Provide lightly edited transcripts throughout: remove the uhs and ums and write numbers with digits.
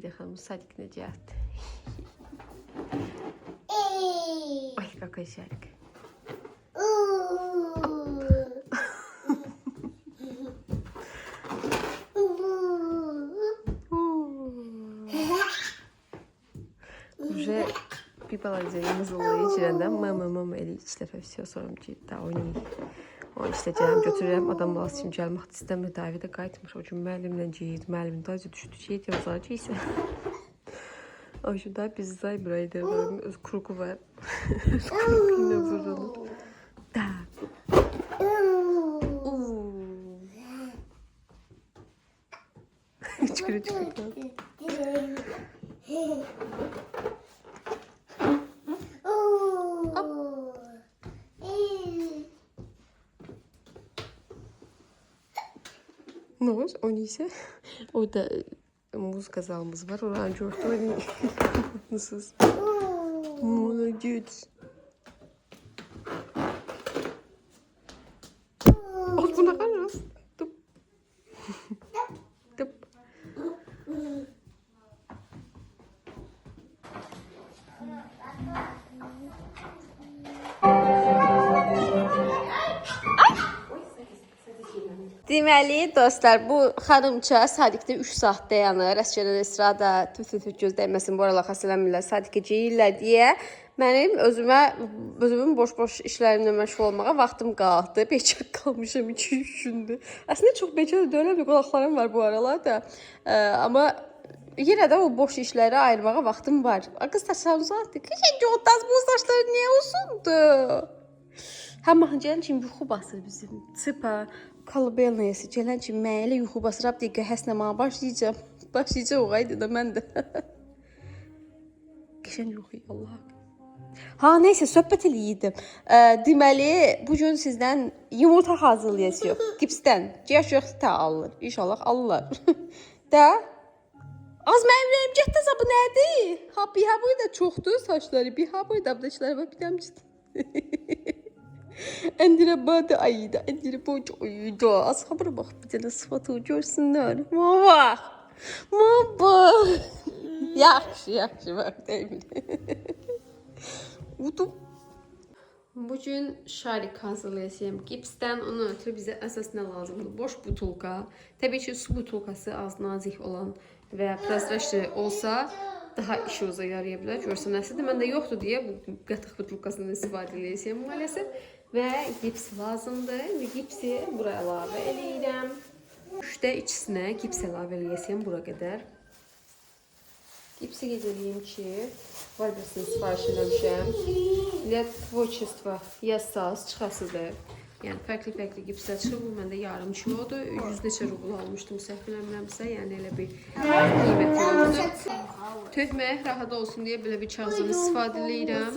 Saide xanım, Sadik necətdir? Ay, qaqay şərik. Уже bir balaca mızıllayı içirəndən mama elə 2 dəfə все sorum ki, da oynayayım. O işləyəcəm, götürürəm, adam balası kimi gəlmək istəmir, Davidə qayıtmır. O gün müəllimlə geyirdi, müəllimin dacı düşdü, şey yazar ki isə. O gün da biz zay buraydı, öz kuruku var. Öz kurukuyla vurulur. Da. Çıkırı. Ne olur? O neyse. Orada muzika zalımız var. Oranı gördü. Nasılsınız? Молодец. Вот бuna раз. Туп. Туp. Deməli, dostlar, bu xanımça Sadikdə 3 saat dayanır. Əskərən Esrada tüf göz dəyməsin, bu aralar xəstələnmirlər, Sadikə geyirlər deyə mənim özümün boş-boş işlərimlə məşğul olmağa vaxtım qaldı. Bekar qalmışam 2-3 gündür. Əslində çox bekar deyiləm, qulaqlarım var bu aralar da. Amma yenə də o boş işləri ayırmağa vaxtım var. Qız saçlarını uzatdı. Keçən otaz bu saçları niyə uzundu? Amma gələn kimi yuxu basır bizim. Çıpa. Kalıbelnəyəsi gələn kimi mənə elə yuxu basırab deyə həsnəməyə başlayacağım. Başlayacaq o qaydı da mən də. Qəşəng yuxu Allah. Ha, neysə söhbət eləyirdim. Deməli, bu gün sizdən yumurta hazırlayacağıq. Gipsdən. Yaş yoxsa alınır. İnşallah alırlar. Da az mənim ürəyim getdi bu nədir? Ha, bir da çoxdur saçları. Bir da abdaşları var, bir dəmçid. Endire badı ayıydı, endire boyunca uyuydu. Az habara bak, bir tane sıfatı görsünler. Bak, bak. Yaxşı bak değil mi? Udum. Bugün şarik hazırlayacağım. Gipsdən onun ötürü bizə əsas nə lazımdır? Boş butulka. Təbii ki, su butulkası az nazik olan və prozraşlı olsa daha işimize yarayabilir. Görsən nəsədir? Məndə yoxdur deyə bu qatıq butulkasından istifadə edəcəyəm maalesef. Və gips lazımdır. Və gipsi buraya əlavə eləyirəm. 3də içsinə gips əlavə eləyəcəm bura qədər. Gipsi gedəliyim ki, Valbersini sipariş eləmişəm. Для tvorчества yazsaz çıxasıdır. Yəni fərqli gipslər çıxır. Bu məndə yarım kilodur. 100 neçə rubl almışdım səhv eləmirəmsə. Yəni elə bir qiyməti yoxdur. Tökmək rahat olsun deyə belə bir kağızdan istifadə edirəm.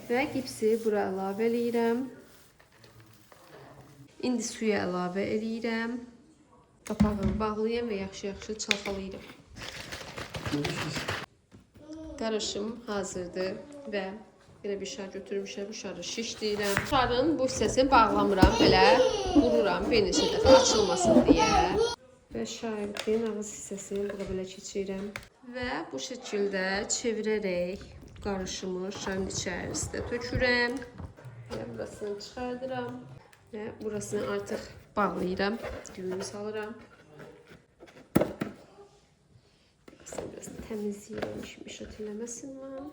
Və gipsi bura əlavə edirəm. İndi suya əlavə edirəm. Qapağını bağlayıram və yaxşı çalxalayıram. Qarışım hazırdır və belə bir şar götürmüşəm, bu şarı şişdirirəm. Şarın bu hissəsini bağlamıram, belə vururam bir neçə dəfə açılmasın deyə. Və şarın ağız hissəsini bura belə keçirirəm. Və bu şəkildə çevirərək qarışımı şarın içərisində tökürəm. Və burasını çıxardıram. Və burasını artıq bağlayıram. Düyünü salıram. Biraz təmizləyirəm, mişat eləməsin mən.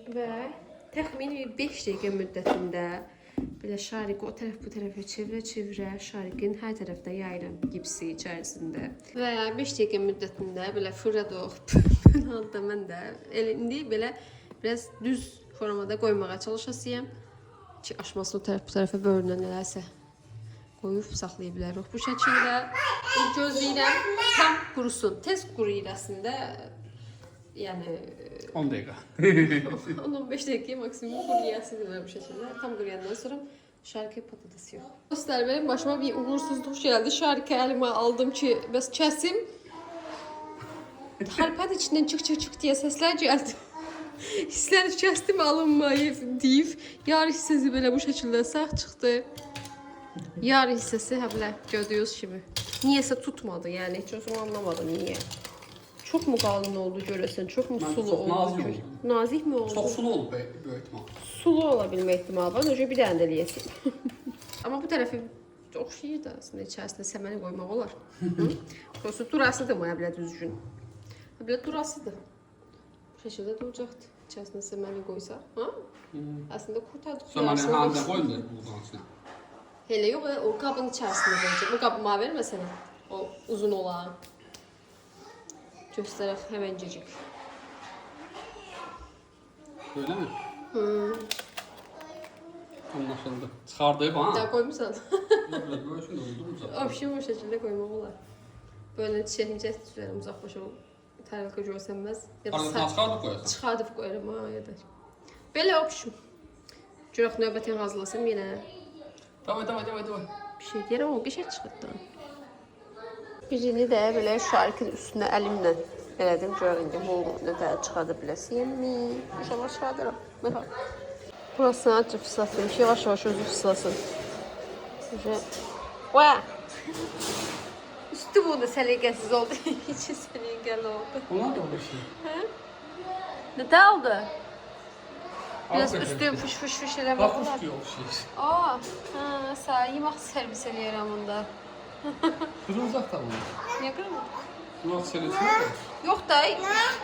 Və təxmini 5 dəqiqə müddətində belə şariki o tərəf bu tərəfə çevirə şarikin hər tərəfdə yayıram gipsi içərisində. Və 5 dəqiqə müddətində belə fırladıq. Halda mən də indi belə biraz düz formada qoymağa çalışasıyam ki, aşmasını o tərəf bu tərəfə bölünən eləsə qoyub saxlaya bilərik. Bu şəkildə gözləyirəm tam qurusun. Tez quruyur əslində. Yəni 10 dəqiqə. 10-15 dəqiqə maksimum quruyasıdır bu şəkildə. Tam quruyandan sonra şarkı patates yox. Dostlar, benim başıma bir uğursuzluq gəldi. Şarkı əlimə aldım ki, bəs kəsim. Harpad içindən çıx deyə səslər gəldi. Hisslər kəsdim alınmayıb deyib. Yar hissəsi belə bu şəkildə sağ çıxdı. Yar hissəsi həblə gördüyünüz kimi. Niyəsə tutmadı, yəni heç özüm anlamadım niyə. Çok mu qalın oldu görəsən? Çox mu sulu Çox oldu? nazik oldu. Nazik mi oldu? Çox sulu olub böyük ihtimal. Sulu olabilmə ehtimalı var. Önce bir dənə də eləyəsin. Amma bu tərəfi oxşayır da aslında içərisində səməni qoymaq olar. Prosto durasıdır mı belə düzgün? Belə durasıdır. Bu şəkildə duracaqdır. İçərisində səməni qoysaq, ha? Əslində qurtardıq. Səməni hansı qoyulur bu qansına? Elə yox, o qabın içərisində qoyacaq. Bu qabı mənə vermə sənə. O uzun olan. Göstərək həməncəcik. Öyle mi? Anlaşıldı. Çıxardıq ha? Daha qoymusan. Böyle şunu doldururuz. Option bu şəkildə qoymaq olar. Böyle çiçəyincə düzəlim uzaqlaşa tərəqə görsənməz. Ya da Arasına çıxardıq qoyasan. çıxardıb qoyarım ha ya da. Belə option. Görək növbətin hazırlasam yenə. Davay. Bir şey deyirəm, o qəşəng çıxırdı. Birini də belə şarikin üstünə əlimlə elədim. Görək indi bu nə də çıxarda biləsiyəmmi? İnşallah çıxardıram. Baxaq. Burasını acı fıslatmış. Yavaş-yavaş özü fıslasın. Vaa! Üstü bu da səliqəsiz oldu. İçi səliqəli oldu. Onlar da bir şey. Nə də oldu? Biraz üstü fış eləmək Bak olar. üstü o şey. Aa, sağ yemək servis eləyirəm onda. Kırılacaq da bunu. Niyə qırmır? Kulak selesi yok mu? Yox da,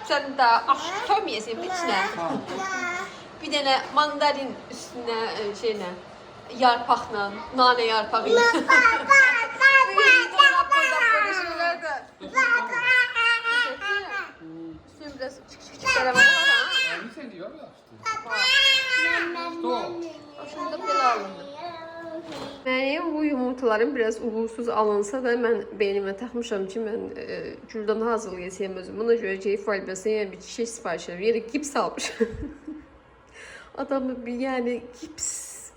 sən də aşıq töyməyəsən bir içinə. Bir dənə mandarin üstünə şeylə, yarpaqla, nanə yarpağı ilə. Üstünü biraz çık eləmək olar ha? Yani sen diyor ya işte. Hoşumda belə alındı. Mənim bu yumurtalarım biraz uğursuz alınsa da mən beynimə taxmışam ki, mən güldan hazırlayacağım özüm. Buna görə keyif valibəsində yəni bir şey sifariş edirəm. Yerə gips almışam. Adamı bir yəni gips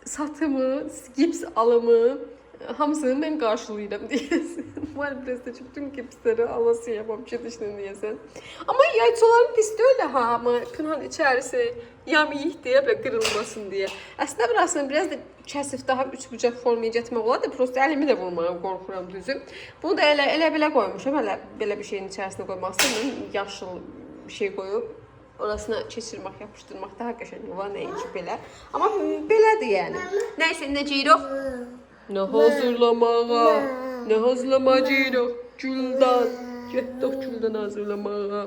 satımı, gips alımı hamısını mən qarşılayıram deyəsən. Var biraz da bütün gipsləri alası yapam çatışını deyəsən. Amma yayçaların pis deyil ha, amma pınhan içərisi yamiyik deyə belə qırılmasın deyə. Əslində burasını biraz da kəsif daha üç bucaq formaya getmək olar da prosto əlimi də vurmağa qorxuram düzüm. Bunu da elə belə qoymuşam. Hələ belə bir şeyin içərisinə qoymaq istəmirəm. Yaşıl bir şey qoyub orasına keçirmək, yapışdırmaq daha qəşəng olar nəinki belə. Amma belədir yəni. Nəysə, necəyirik? Nə hazırlamağa, nə hazırlamacıyıq Güldan. Getdik Güldan hazırlamağa.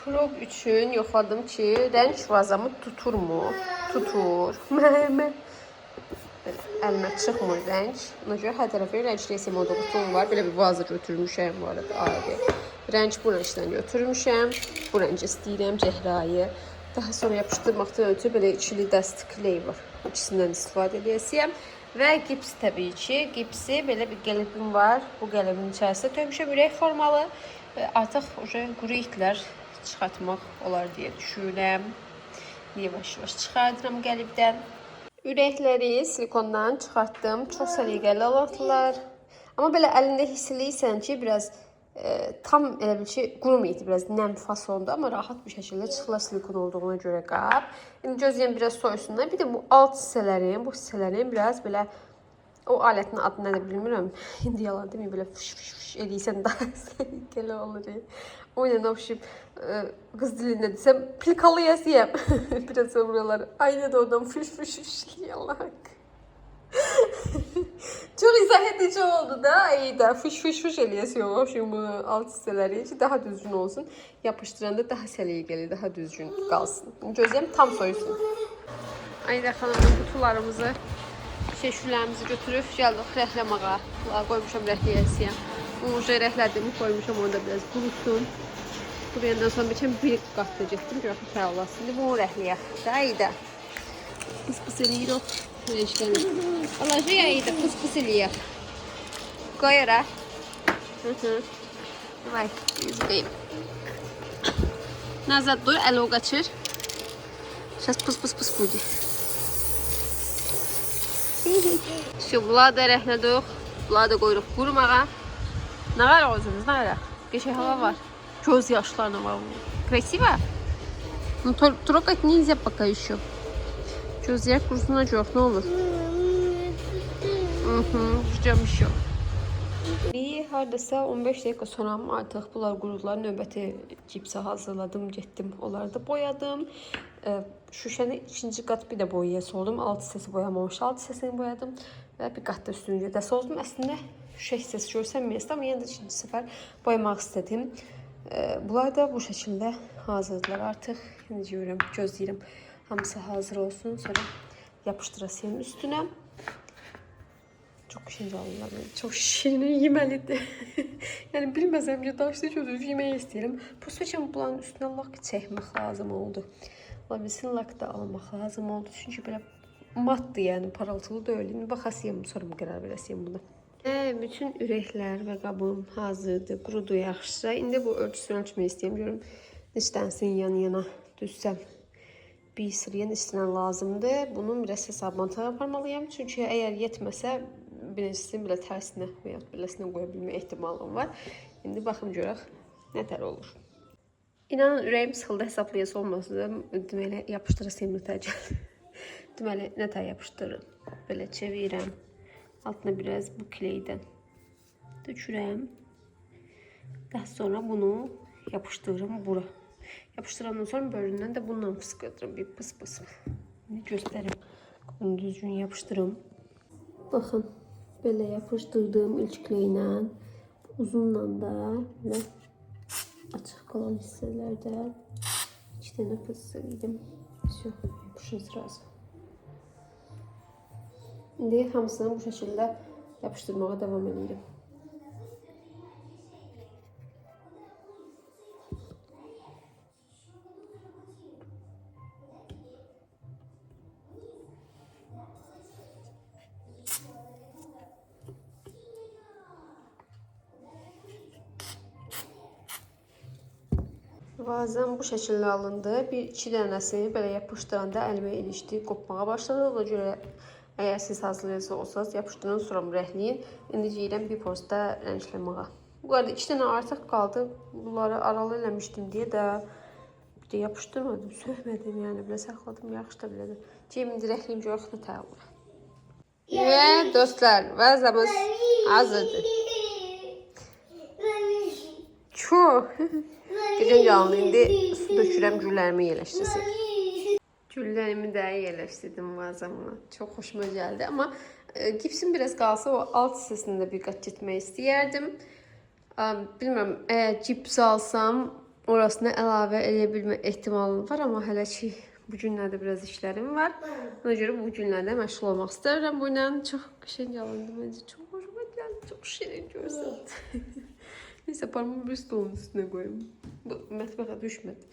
Prop üçün yoxladım ki, rəng vazamı tuturmu? Tutur. Əlimə çıxmır rəng. Ona görə hər tərəfə rəng resim olduğum var. Belə bir vaza götürmüşəm bu arada ayrı. Rəng bu rəngdən götürmüşəm. Bu rəng istəyirəm Cehrayı. Daha sonra yapışdırmaqdan ötürü belə ikili dəst kley var. İkisindən istifadə edəcəyəm. Və gips təbii ki, gipsi belə bir qəlibim var. Bu qəlibin içərisində tökmüşəm ürək formalı. Artıq quru itlər çıxartmaq olar deyə düşünürəm. Yavaş-yavaş çıxardıram qəlibdən. Ürəkləri silikondan çıxartdım. Çox səliqəli oldular. Amma belə əlində hiss eləyirsən ki, biraz tam elə bir şey qurumaydı, biraz nəm fasonda, amma rahat bir şəkildə çıxılar silikon olduğuna görə qab. İndi gözləyəm biraz soyusunlar. Bir də bu alt hissələrin biraz belə o alətin adını nə də bilmirəm. İndi yalan deməyim, belə fış eləyirsən daha səliqəli olur. O ilə oxşayıb qız dilində desəm plikalayasıyam. Biraz buralar aynı da oradan fış yalan. Çok izah edici oldu da iyi de fış eləyəsiyor şimdi bu alt hissələri ki daha düzgün olsun. Yapışdıranda daha səliqəli, daha düzgün qalsın. Gözləyəm tam soyusun. Ayda xanımın qutularımızı, şüşələrimizi götürüb gəldik rəhləmağa. Qoymuşam rəhləyəsiyəm. Bunu rəhlədim, qoymuşam onu da biraz qurusun. Buraya sonra bir qat da getdim, görək fərqlasın. İndi bunu rəhləyək. Ayda. Pıs eləyirik. Allah ya iyi de pıs eləyək. Qoyaraq. Vay, izləyim. Nazad dur, əli o qaçır. Сейчас pıs budi. Bunları da rəhlədik. Bunları da qoyuruq qurumağa. Nə var ağzınız, nə var? Qəşəng hava var. Göz yaşlarına var. Красиво? Ну, трогать нельзя пока еще. Gözləyək qurusuna çox, nə olur? Ждем еще. Bir hardasa 15 dəqiqə sonra artıq bunlar qurudular. Növbəti cipsi hazırladım, getdim. Onları da boyadım. Şüşəni ikinci qat bir də boyaya soldum. Alt hissəsi boyamamış, alt hissəsini boyadım və bir qat da üstünü də soldum. Əslində şüşə hissəsi görsənməyəsə, amma yenə də ikinci səfər boyamaq istədim. Bunlar da bu şəkildə hazırdılar artıq. Necə görürəm, gözləyirəm. Hamısı hazır olsun, sonra yapışdırasıyım üstünə. Çok şirinler. Çok şirin yeməlidir. Yəni bilməsəm ki, daşlı gözü yemək istəyirəm. Bu seçim bunların üstünə lak çəkmək lazım oldu. Labisin lak da almaq lazım oldu. Çünki belə matdır, yəni parıltılı deyil. İndi baxasıyam, sonra qərar verəsiyəm buna. Bütün ürəklər və qabım hazırdır, qurudu yaxşıca. İndi bu ölçüsünü ölçmək istəyirəm. Görüm neçədən yan-yana düzsəm. Bir sıraya neçədən lazımdır. Bunun biraz hesabını aparmalıyam. Çünki əgər yetməsə birincisini belə tərsinə və ya beləsinə qoya bilmə ehtimalım var. İndi baxım görək nətər olur. İnanın ürəyim sıxıldı, hesablayası olmasın. Deməli yapışdırasıyım nətər. Deməli nətər yapışdırırım. Belə çevirəm. Altına biraz bu kleydən dökürəm. Daha sonra bunu yapışdırırım bura. Yapışdırandan sonra bölündən də bundan fıskırırım. Bir pıs. İndi göstərim. Bunu düzgün yapışdırım. Baxın. Böyle yapıştırdığım ilçiklə uzunla da ve açıq kalan hisselerde 2 tane fısırdım. Все, yapışır sırası. İndi hamısını bu şekilde yapıştırmaya devam edelim. Bazen bu şəkildə alındı. Bir iki dənəsini belə yapışdıranda əlimə ilişdi, qopmağa başladı. Ona görə əgər siz hazırlayacaqsınız, yapışdıran sonra rəhləyin. İndi deyirəm bir postda rəngləməyə. Bu arada 2 dənə artıq qaldı. Bunları aralı eləmişdim deyə də bir də yapışdırmadım, söhmədim, yəni belə saxladım, yaxşı da belədir. Deyim indi rəhliyim görək nə tər olur. Və dostlar, vəzəmiz hazırdır. Çox. Gecən canlı indi su dökürəm, güllərimi yerləşdirsin. Güllərimi də yerləşdirdim vazamla. Çox xoşuma gəldi. Amma gipsim biraz qalsa o alt hissəsində bir qat getmək istəyərdim. Bilmirəm, əgər cips alsam orasına əlavə edə bilmə ehtimalım var. Amma hələ ki bu günlərdə biraz işlərim var. Ona görə bu günlərdə məşğul olmaq istəyirəm. Bu ilə çox qəşəng alındı. Məncə çox xoşuma gəldi. Çox şirin görsən. Neyse parmağımı bir stolun üstüne koyayım. Bu mətbəxə düşmədi.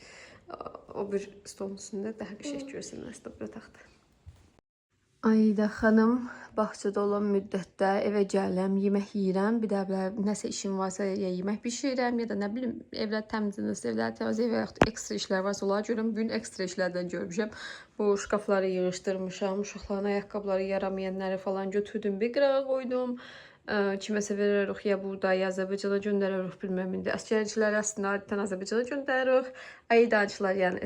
O bir stolun üstündə daha qəşəng görsən aslında bura taxtı. Ayda xanım bağçada olan müddətdə evə gələm, yemək yeyirəm. Bir də nəsə işim varsa ya yemək bişirirəm ya da nə bilim evlər təmizlənirsə, evlər təmizləyir və yaxud ekstra işlər varsa onları görürəm. Bugün ekstra işlərdən görmüşəm. Bu şkafları yığışdırmışam, uşaqların ayaqqabıları yaramayanları falan götürdüm, bir qırağa qoydum. Kiməsə veririk ya burada ya Azərbaycana göndəririk, bilməm indi. Əsgərçiləri əslində adətən Azərbaycana göndəririk. Aydancılar yəni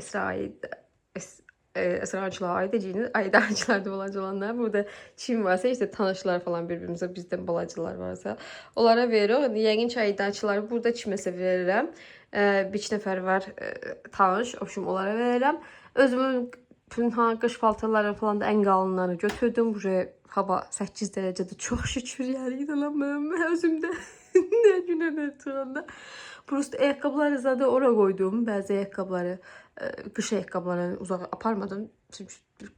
Esrarcılar, aydancılar da olanlar. Burada kim varsa işte tanışlar falan birbirimizə bizdən balacılar varsa onlara veririk. Yəqin ki aydancıları burada kiməsə verirəm. Bir iki nəfər var tanış, obşum onlara verirəm. Özümün qış paltarları falan da ən qalınları götürdüm. Buraya hava 8 dərəcədə çox şükür yəni inanamıyorum özümdə. Nə günə nə çıxanda. Prosto ayaqqabıları zaten ora koydum. Bəzi ayaqqabıları, qış ayaqqabıları uzağa aparmadım. Çünki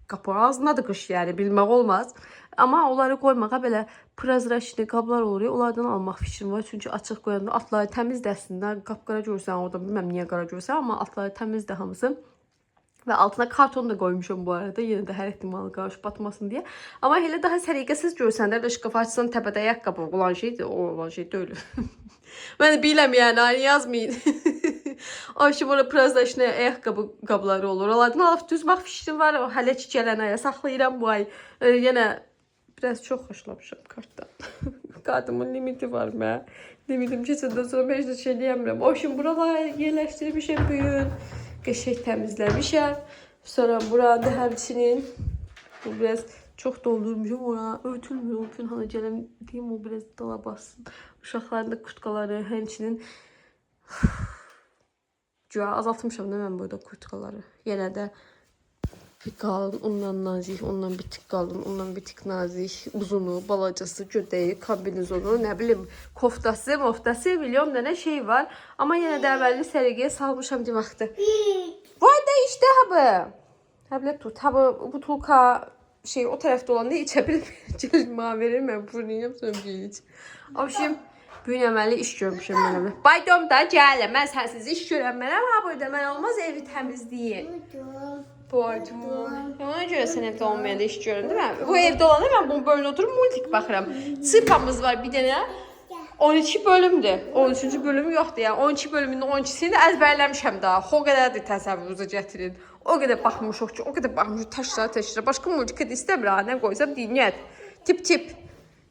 qapı ağzındadır qış yəni bilmək olmaz. Amma onları qoymağa belə prazraşlı qablar olur ya, onlardan almaq fikrim var. Çünki açıq qoyanda atları təmizdir əslində. Qapqara görsən orada bilməm niyə qara görsən, amma atları təmizdir hamısı. Və altına karton da qoymuşam bu arada. Yenə də hər ehtimalı qarşı batmasın deyə. Amma elə daha səliqəsiz görsənlər də şkaf açsan təpədə ayaqqabı olan şeydir. O olan şey deyil. Mən də biləm yəni, yazmayın. Ayşe burada prazdaşlı ayaqqabı qabları olur. Onlardan alıb düzmək fikrim var. O hələ ki gələn aya saxlayıram bu ay. Yenə biraz çox xoşlamışam kartdan. Kartımın limiti var mən. Limitim keçəndən sonra heç də şey deyəmirəm. Ayşe buraları yerləşdirmişəm bugün. Qəşəng təmizləmişəm. Sonra burada həmçinin bu biraz Çox doldurmuşum ora. Örtülmür o Pünhana gələm deyim o biraz dala bassın. Uşaqların da kurtkaları, həmçinin güya azaltmışam da mən burada kurtkaları. Yenə də bir qalın, ondan nazik, ondan bir tık qalın, ondan bir tık nazik, uzunu, balacası, gödəyi, kombinezonu, nə bilim, koftası, moftası, milyon dənə şey var. Amma yenə də əvvəlli səliqəyə salmışam deməkdir. Vay da işte habı. Həblə tut. Habı butulka şey o tərəfdə olanda içə bilməyəcək. Mənə verir, mən burnuyam sonra bir iç. Abşim, büyünəməli iş görmüşəm mənə. Baydom da gələ, mən sənsiz iş görənmərəm. Ha, burada mən olmaz evi təmizləyim. Boydum. Ona görə sən evdə olmayanda iş görürüm, değil mi? Bu evdə olanda mən bunu böyle oturup multik baxıram. Sıpamız var bir dənə. 12 bölümdür. 13-cü bölüm yoxdur ya. 12 bölümün 12-sini də əzbərləmişəm daha. O qədərdir təsəvvürünüzə gətirin. O qədər baxmışıq ki, o qədər baxmışıq təşkil. Başqa multika da istəmir ha, nə qoysam dinlət. Tip tip.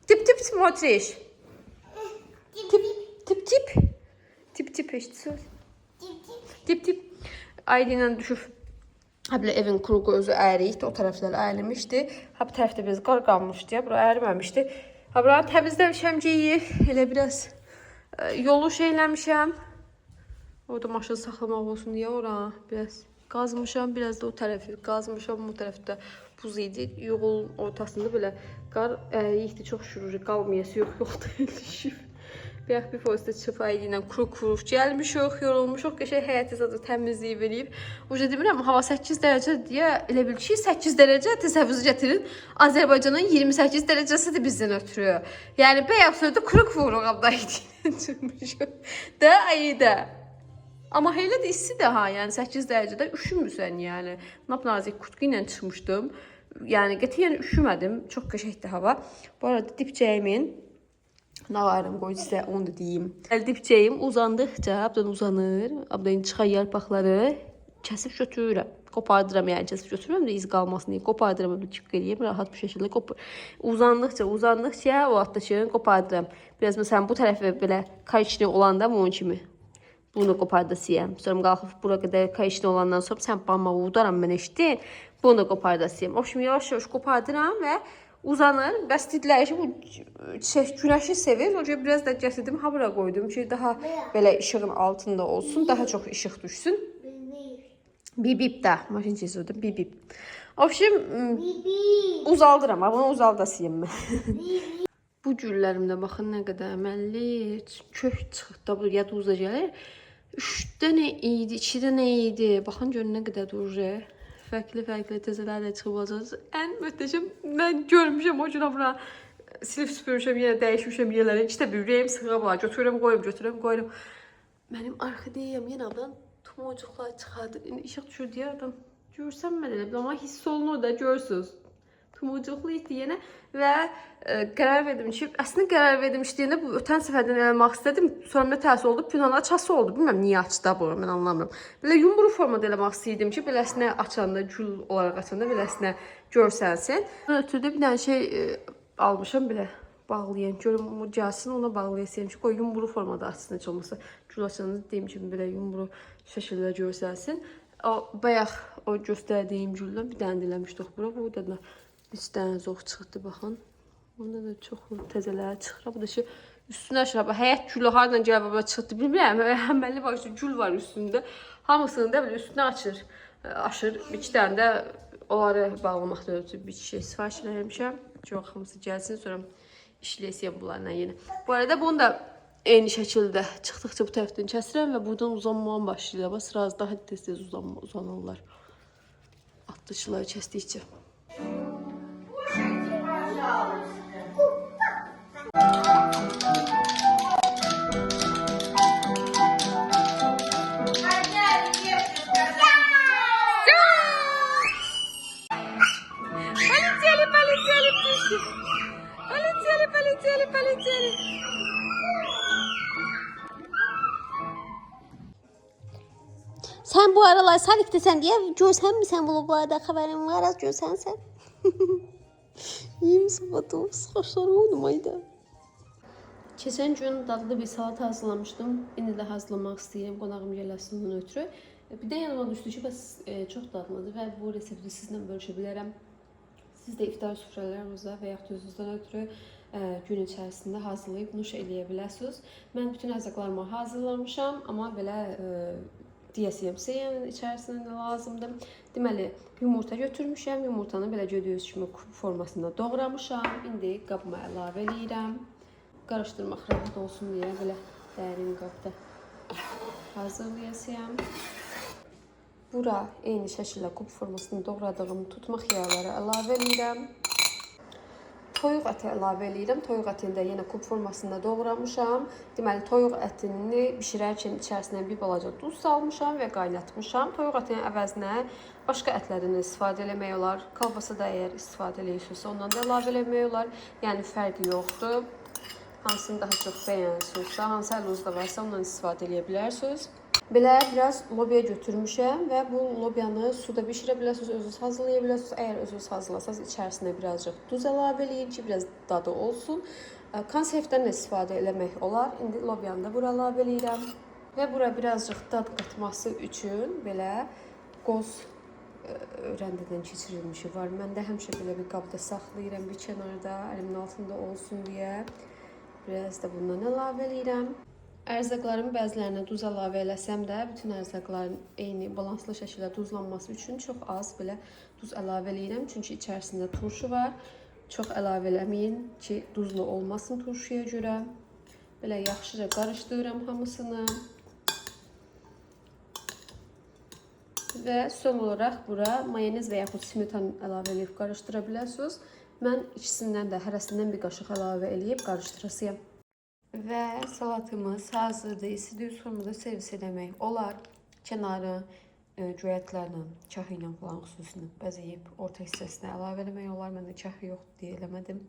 Tip tip смотришь. Tip tip tip. Tip tip eşitsiniz. Tip tip. Aydınla düşüb. Həblə evin kuruğu özü əriyikdi, o tərəflər əyilmişdi. Ha bu tərəfdə biraz qar qalmışdı ya, bura əriməmişdi. Ha buranı təmizləmişəm geyi, elə biraz yolu şeyləmişəm. Orada maşını saxlamaq olsun deyə ora biraz qazmışam, biraz da o tərəfi qazmışam. Bu tərəfdə buz idi, yolun ortasında belə qar əriyikdi, çox şürürü qalmayası yoxdur. Bayaq bir fozda çıfayı ilə kuru gəlmişik, yorulmuşuq, qəşəng həyəti zadı təmizləyib eləyib. Uca demirəm, hava 8 dərəcə deyə elə bil ki, 8 dərəcə təsəvvürünüzə gətirin. Azərbaycanın 28 dərəcəsidir bizdən ötürü. Yəni bayaq sözdə kuru vuruq abdaydı çıxmışıq. Da ayıda. Amma elə də istidir ha, yəni 8 dərəcədə üşümürsən yəni. Nap nazik kurtku ilə çıxmışdım. Yəni qətiyyən üşümədim. Çox qəşəngdir hava. Bu arada dipçəyimin nə varım qoy sizə onu da deyim. Dipçəyim uzandıqca abdan uzanır. Abdan çıxan yarpaqları kəsib götürürəm. Qopardıram yəni kəsib götürürəm də iz qalmasın deyə qopardıram belə çıx eləyim rahat bir şəkildə uzandıqca o altdakını qopardıram. Biraz məsələn bu tərəfə belə kayçini olanda bunun kimi bunu qopardasıyam. Sonra qalxıb bura qədər kayçini olandan sonra sən bamma udaram mən eşitdin. Bunu da qopardasıyam. O şimdi yavaş-yavaş qopardıram və uzanır. Bəs dedilər ki, bu günəşi sevir. O görə biraz da gətirdim, ha bura qoydum ki, daha belə işığın altında olsun, daha çox işıq düşsün. Bip da, maşın sesi orada bip. O şimdi uzaldıram, bunu uzaldasıyım mən. Bu güllərimdə baxın nə qədər əməlli, kök çıxdı, bu yada uza gəlir. 3 dənə idi, 2 dənə idi. Baxın görün nə qədər durur. Fərqli təzələrlə çıxılacaq. Ən möhtəşəm, mən görmüşəm o gün bura silib süpürmüşəm, yenə dəyişmişəm yerləri. İşte bir ürəyim sığa var, götürürəm, qoyuram. Mənim arxadayım, yenə buradan tumucuqlar çıxardı. İşıq düşür deyə adam görsəm mən elə, amma hiss olunur da, görürsünüz. Tumucuqlu idi yenə və qərar verdim ki, əslində qərar verdim işləyəndə bu ötən səfərdən eləmək istədim. Sonra nə tərsi oldu, Pünhana açası oldu. Bilməm niyə açdı bunu, mən anlamıram. Belə yumru formada eləmək istəyirdim ki, beləsinə açanda, gül olaraq açanda beləsinə görsənsin. Ötürdə bir dənə şey almışam belə bağlayan, görüm o gəlsin, ona bağlayasıyam ki, qoy yumru formada açsın heç olmasa. Gül açanda deyim kimi belə yumru şəkildə görsənsin. Bayaq o göstərdiyim güldən bir dənə eləmişdik bura. Bu da bir dənə zox çıxdı, baxın. Bunda da çox təzələr çıxır. Bu da ki, üstünə aşırı. Həyət gülü haradan gəlib çıxdı, bilmirəm. Əməlli başlı gül var üstündə. Hamısını da belə üstünə aşır. Bir iki dənə də onları bağlamaqda ötürü bir şey sifariş eləmişəm. Çox hamısı gəlsin, sonra işləyəsiyəm bunlarla yenə. Bu arada bunu da eyni şəkildə çıxdıqca bu tərəfdən kəsirəm və buradan uzanmaya başlayırlar. Sıraz daha tez-tez uzanırlar. Atlıçıları kəsdikcə. Полетели. Sen bu aralar Salik'tesən deyə görsənmisən vloglarda, xəbərin var az görsənsən. İyi misin Batu? Saçları oldu ayda. Keçən gün dadlı bir salat hazırlamışdım. İndi də hazırlamaq istəyirəm qonağım gələsindən ötürü. Bir də yanıma düşdü ki, bəs çox dadlıdır və bu resepti sizinlə bölüşə bilərəm. Siz də iftar süfrələrinizə və yaxud özünüzdən ötürü gün içərisində hazırlayıb nuş eləyə bilərsiniz. Mən bütün ərzaqlarımı hazırlamışam, amma belə deyəsiyəm, yəni içərisində nə lazımdır. Deməli, yumurta götürmüşəm. Yumurtanı belə gördüyünüz kimi kub formasında doğramışam. İndi qabıma əlavə eləyirəm. Qarışdırmaq rahat olsun deyə belə dərin qabda hazırlayasıyam. Bura eyni şəkildə kub formasında doğradığım tutmaq yağları əlavə eləyirəm. Toyuq əti əlavə eləyirəm. Toyuq ətini də yenə kub formasında doğramışam. Deməli, toyuq ətini bişirərkən içərisinə bir balaca duz salmışam və qaynatmışam. Toyuq ətinin əvəzinə başqa ətlərdən istifadə eləmək olar. Kalbasada əgər istifadə eləyirsiniz, ondan da əlavə eləmək olar. Yəni fərqi yoxdur. Hansını daha çox bəyənirsinizsə, hansı əlinizdə varsa ondan istifadə eləyə bilərsiniz. Belə biraz lobya götürmüşəm və bu lobyanı suda bişirə bilərsiniz, özünüz hazırlaya bilərsiniz. Əgər özünüz hazırlasanız içərisinə birazcıq duz əlavə eləyin ki, biraz dadı olsun. Konservdən də istifadə eləmək olar. İndi lobyanı da bura əlavə eləyirəm. Və bura birazcıq dad qatması üçün belə qoz rəndədən keçirilmişi var. Mən də həmişə belə bir qabda saxlayıram bir kənarda, əlimin altında olsun deyə. Biraz da bundan əlavə eləyirəm. Ərzaqların bəzilərinə duz əlavə eləsəm də, bütün ərzaqların eyni balanslı şəkildə duzlanması üçün çox az belə duz əlavə eləyirəm. Çünki içərisində turşu var. Çox əlavə eləməyin ki, duzlu olmasın turşuya görə. Belə yaxşıca qarışdırıram hamısını. Və son olaraq bura mayonez və yaxud smetan əlavə edib qarışdıra bilərsiniz. Mən ikisindən də hərəsindən bir qaşıq əlavə eləyib qarışdırasıyam. Və salatımız hazırdır. İstədiyiniz formada servis eləmək olar. Kənarı göyətlərlə, çahı ilə falan xüsusilə bəzəyib orta hissəsinə əlavə eləmək olar. Mən də çahı yoxdur deyə eləmədim.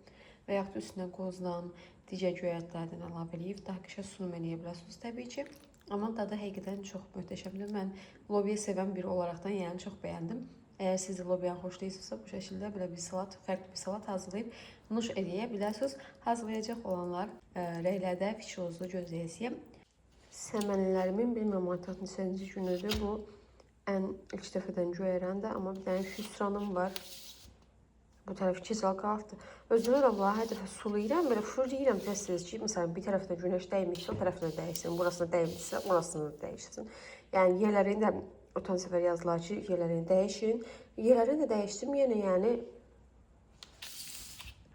Və yaxud üstünə qozdan, digər göyətlərdən əlavə eləyib daha qəşəng sunum eləyə bilərsiniz təbii ki. Amma dadı həqiqətən çox möhtəşəmdir. Mən lobya sevən biri olaraqdan yəni çox bəyəndim. Əgər siz lobyanı xoşlayırsınızsa bu şəkildə belə bir salat, fərqli bir salat hazırlayıb nuş eləyə bilərsiniz. Hazırlayacaq olanlar rəylərdə fikrinizi gözləyəcəyəm. Səmənlərimin bilmirəm artıq neçənci günüdür. Bu ən ilk dəfədən görərəndə, amma bir dənə hüsranım var. Bu tərəf 2 saat qalıbdır. Özümə hər dəfə sulayıram, belə fırlayıram tez-tez ki, məsələn bir tərəfinə günəş dəymişsə, o tərəfinə dəyişsin, burasına dəymişsə, orasını dəyişsin. Yəni yerlərini də ötən səfər yazdılar ki, yerlərini dəyişin. Yerlərini də dəyişdim, yəni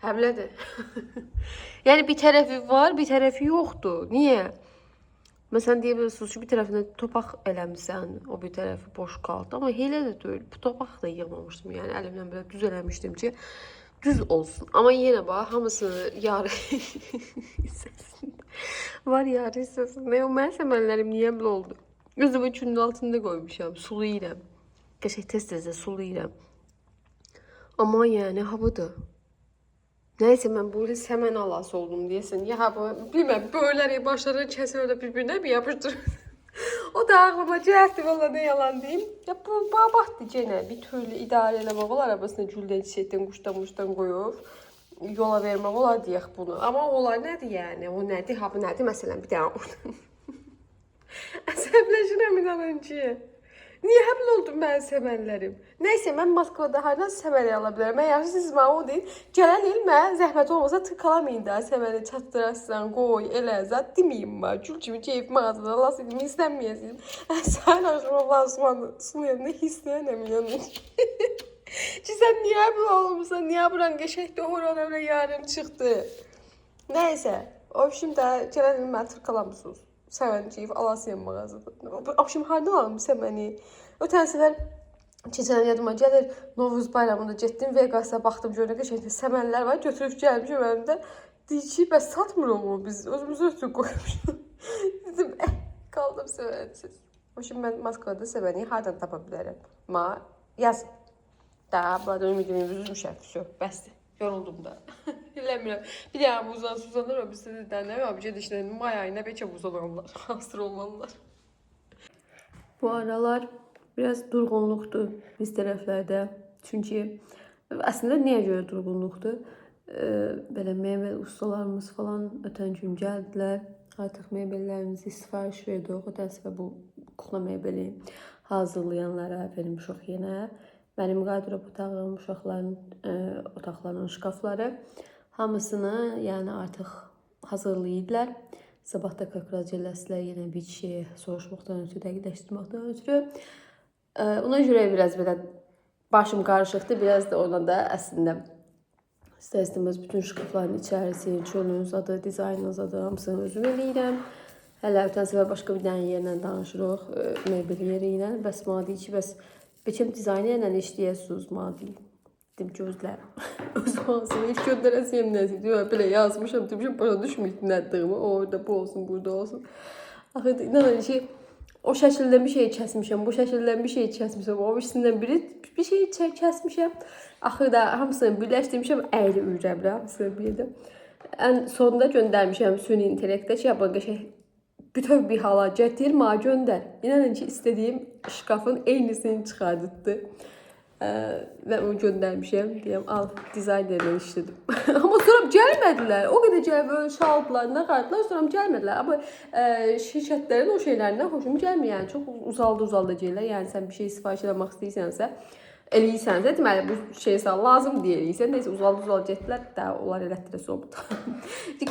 həblədir. Yəni bir tərəfi var, bir tərəfi yoxdur. Niyə? Məsələn deyə bilirsiniz ki, bir tərəfinə topaq eləmişsən, o bir tərəfi boş qaldı. Amma elə də deyil, bu topaq da yığmamışdım. Yəni əlimlə belə düz eləmişdim ki, düz olsun. Amma yenə bax, hamısını yarı hissəsində var, yarı hissəsində. Mənim səmənlərim niyə belə oldu? Gözümü üçünün altında qoymuşam, sulayıram. Qəşək tez-tez də sulayıram. Amma yəni, ha budur. Nəysə, mən bu il səmən alası oldum deyəsən. Ya bu, bilməm, böyləri, başları kəsir öyle bir-birinə bir yapışdır. O da ağlıma gəldi, valla ne yalan deyim. Ya bu babatdır gene, bir türlü idarə eləmək olar, arabasına güldən, çiçəkdən, quşdan qoyub. Yola vermək olar deyək bunu. Amma olay nədir yəni? O nədir? Ha bu nədir? Məsələn, bir dənə oradan. Əsəbləşirəm inanın ki. Niyə həbl oldum mən səmənlərim? Nəysə, mən Moskvada hardan səməni ala bilərəm? Mən yaxşı siz mənə o deyin. Gələn il mən zəhmət olmasa tıqalamayın da səməni çatdırasın, qoy, elə, zat deməyim mən. Gül kimi keyif mağazada, Allah sedimi istənməyəsinim. Sən axırma sulayanda hissəyənəm inanın ki, sən niyə həbl olmuşsan, niyə buran qəşəkdə horan öyle yarım çıxdı? Nəysə, o şimdi gələn il mən tıqalamışsınız. Səməni keyif alasıyam mağazada. Şimdi hardan alım səməni? Ötən səfər keçən yadıma gəlir, Novruz bayramında getdim, Vegas'a baxdım, görünə qəşəkdə səmənlər var, götürüb gəlmişim önümdə. Deyir ki, bəs satmırıq o biz, özümüzü ötürü qoymuşum. Dedim, qaldım səmənsiz. Şimdi mən Moskvada səməni hardan tapa bilərəm? Yazın. Daha burada ümidimi üzülmüşəm, bəsdir. Yoruldum da. Bilmirəm. Bir dənə buzdan uzanır, o birisi də dənəm, o birisi də may ayına bəlkə uzanırlar, hasır olmalılar. Bu aralar biraz durğunluqdur biz tərəflərdə. Çünki əslində niyə görə durğunluqdur? Belə mebel ustalarımız falan ötən gün gəldilər. Artıq mebellərimizi sifariş verdik. O təəssüfə bu kukla mebeli hazırlayanlara vermişik yenə. Mənim qardırop otağım, uşaqların otaqlarının şkafları hamısını, yəni artıq hazırlayırlar. Sabah da kakraz gələsilər yenə bir şey soruşmaqdan ötürü, dəqiqləşdirməkdən ötürü. Ona görə biraz belə başım qarışıqdır. Biraz da ona da əslində istər-istəməz bütün şkafların içərisi, çölünün zadı, dizaynın zadı hamısını özüm eləyirəm. Hələ ötən səfər başqa bir dənə yerlə danışırıq, mebel yeri ilə. Bəs mənə deyir ki, bəs biçim dizaynı ilə işləyəsiniz mənə deyir. Dedim gözlə. Öz ağzımı ilk göndərəsiyəm nəsə. Deyəm, belə yazmışam, demişəm, başa düşməyib nə dediyimi. Orada bu olsun, burada olsun. Axı inanın ki, o şəkildən bir şey kəsmişəm, bu şəkildən bir şey kəsmişəm, o birisindən biri bir şey kəsmişəm. Axırda hamısını birləşdirmişəm, əyri ürəblə hamısını birdə. Ən sonunda göndərmişəm süni intellektə ki, yapın qəşəng bütöv bir hala gətir, mənə göndər. İnanın ki, istədiyim şkafın eynisini çıxardıbdı. Və onu göndərmişəm. Deyəm, al, dizaynerlə işlədim. Amma sonra gəlmədilər. O qədər gəlmə, şaldılar, nə qardılar, sonra gəlmədilər. Amma şirkətlərin o şeylərindən xoşum gəlmir. Yəni, çox uzaldı gəlirlər. Yəni, sən bir şey sifariş eləmək istəyirsənsə, eləyirsənsə, deməli, bu şeysə lazım deyirsən. Neysə, uzaldı getdilər. Də, onlar elətdirəsi olmadı.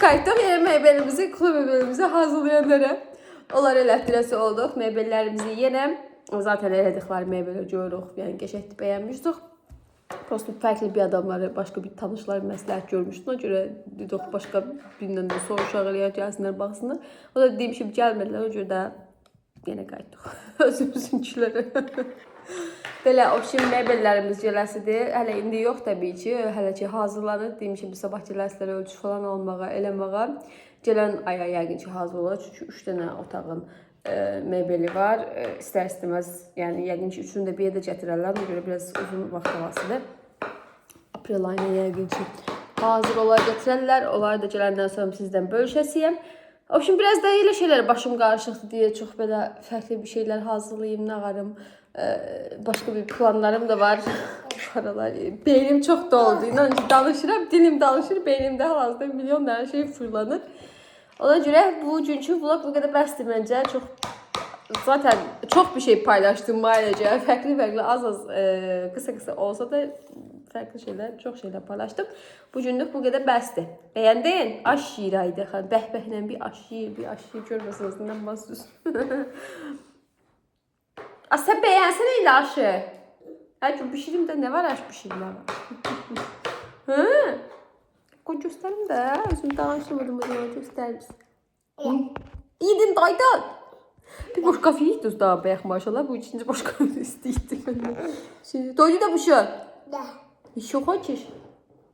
Qayıtdıq, yəni, mebelimizi, klub mebelimizi hazırlayanlara. Onlar elətdirəsi olduq. Mebellərimizi yenə zaten elədikləri mebelə görürük. Yəni, qəşəkdir, bəyənmişdik. Prosto fərqli bir adamları, başqa bir tanışlar məsləhət görmüşdüm. Ona görə dedik, başqa birindən də soruşaq eləyər, gəlsinlər, baxsınlar. O da demişim, gəlmədilər. O görə də yenə qayıtdıq. Özümüzünkilərə. Belə, o şimdi mebellərimiz gələsidir. Hələ indi yox təbii ki. Hələ ki, hazırlanır. Demişim, sabah gələsilərə ölçü falan almağa, eləməğa. Gələn aya yəqin ki, hazır olacaq. Çünki 3 dənə otağın mebeli var. İstər-istəməz, yəni yəqin ki, üçünü də bir yerdə gətirərlər. Ona görə biraz uzun vaxt havasıdır. Aprel ayına yəqin ki, hazır olar gətirərlər. Onları da gələndən sonra sizdən bölüşəsiyəm. O şimdi biraz da elə şeylər başım qarışıqdır deyə çox belə fərqli bir şeylər hazırlayım, nağarım. Başqa bir planlarım da var. Aralar, beynim çox doldu. İnan ki, danışıram, dilim danışır, beynimdə hal-hazırda milyon dənə şey fırlanır. Ona görə bu günkü vlog bu qədər bəsdir məncə. Zaten çox bir şey paylaşdım ailəcə. Fərqli, az, qısa olsa da fərqli şeylər, çox şeylər paylaşdım. Bu günlük bu qədər bəsdir. Bəyəndin? Aş yiyir aydı. Bəhbəhlə bir aş yiyir görməsiniz. Nədən bahsediyorsun? Sən bəyənsənə ilə aşı. Hər gün bişirim də nə var aş bişirmə? Hı? Qoy göstərim də, özüm danışmadım, göstərim sizə. İyidin, daydın. Bir boş kafə yiydik daha bayaq maşallah, bu ikinci boş kafə istəyirdim. Doydu da bu şey? Da. Еще хочешь?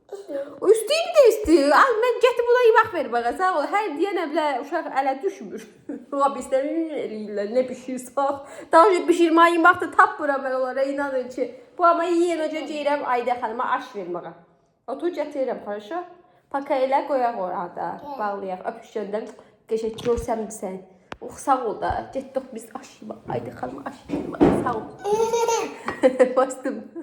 İstəyir də istəyir. Al, mən getib buna yemək verim bağa, sağ ol. Hər deyənə bilə uşaq ələ düşmür. Ola bizdən eləyirlər, nə bişirsaq. Daha önce bişirməyi yemək də tapmıram mən onlara, inanın ki. Bu ama yiyen önce deyirəm, Aydə xanıma aş verməyə. Otur gətirirəm, хорошо? Paka elə qoyaq orada, bağlayaq, öpüş göndər. Qəşək görsəm sən. Sağ ol da, getdik biz aş yemək. Aydə xanıma aş verməyə, sağ ol. Bastım.